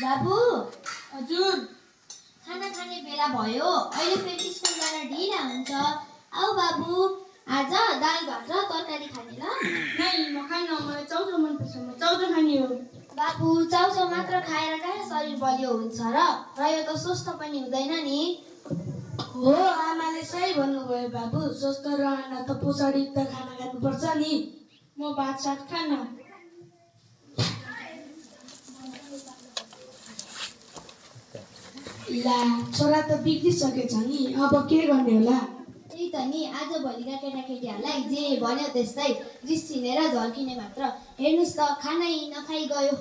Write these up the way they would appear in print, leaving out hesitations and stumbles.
बाबु, हजुर। खाना खाने बेला भयो। अहिले फेरि स्कुल जान ढिला हुन्छ। आऊ बाबु, आज दाल भात र तरकारी खाने ल? नै, म खान्न, मलाई चाउचाउ मनपर्छ, म चाउचाउ खाने हो। बाबु, चाउचाउ मात्र खाएर कहाँ शरीर बलियो हुन्छ र यो त स्वस्थ पनि हुँदैन नि। हो, आमाले सही भन्नुभयो बाबु। स्वस्थ रहन त पोषणयुक्त खाना खानुपर्छ नि। म भात सात खान्न। ला, छोरा त बिग्रिसकेछ नि, अब के गर्ने होला? त्यही त नि, आजभोलिका केटाकेटीहरूलाई जे भन्यो त्यस्तै रिसिनेर झर्किने मात्र। हेर्नुहोस् त, खानै नखाइ गयो।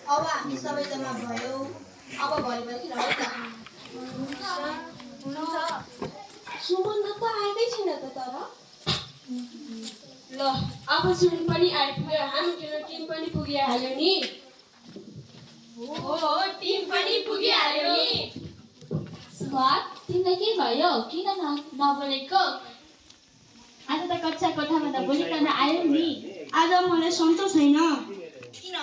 अब हामी सबै जम्मा भयो। अब भोलि रह्यो त। सुमन त आएकै छैन त तर। ल, अब सुमन पनि आइपुग्यो। हामी टिम पनि पुगिहाल्यो नि। हो, टिम पनि पुगिहाल्यो नि। स्वाद, तिमीलाई के भयो? किन नबोलेको? आज त कक्षा कोठामा त बोलिकन आयो नि। आज मलाई सन्चो छैन। किन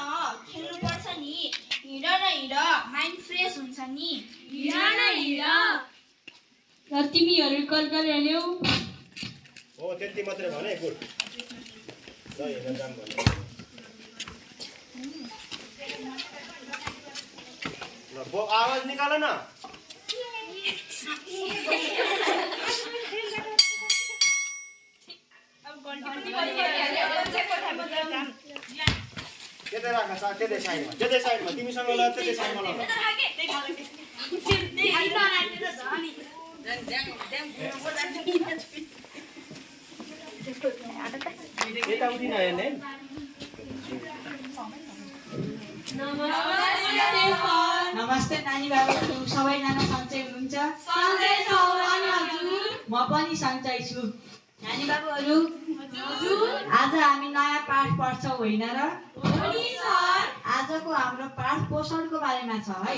खेल्नुपर्छ नि। हिँड न हिँड, माइन्ड फ्रेस हुन्छ नि। हिँड न हिँड। र तिमीहरू कल गरेर ल्याऊ। हो, त्यति मात्रै भने गुड। ल हेर्न जाम भने। ल बो आवाज निकाल न। त्यतै राख सा, त्यतै साइडमा तिमीसँग ल, त्यतै साइडमा ल। यता उठिन हेर्ने। नमस्ते नानी बाबु, सबैजना सन्चै हुनुहुन्छ? सन्चै छौँ अनि हजुर। म पनि सन्चै छु। नानी बाबुहरू, आज हामी नयाँ पाठ पढ्छौँ होइन र? आजको हाम्रो पाठ पोषणको बारेमा छ है।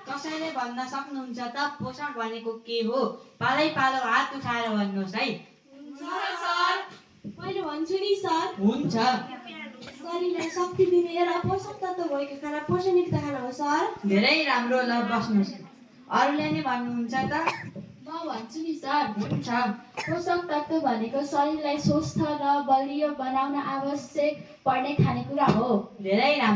कसैले भन्न सक्नुहुन्छ त पोषण भनेको के हो? पालै पालो हात उठाएर भन्नुहोस् है। मैले भन्छु नि सर। हुन्छ। शरीरलाई शक्ति दिने र पोषक तत्त्व भएको खाना पोषणयुक्त खाना हो सर। धेरै राम्रो, ल बस्नुहोस्। अरूले नै भन्नुहुन्छ त? म भन्छु नि सर। हुन्छ। पोषक तत्त्व भनेको शरीरलाई स्वस्थ र बलियो बनाउन आवश्यक पर्ने खानेकुरा हो। धेरै राम्रो।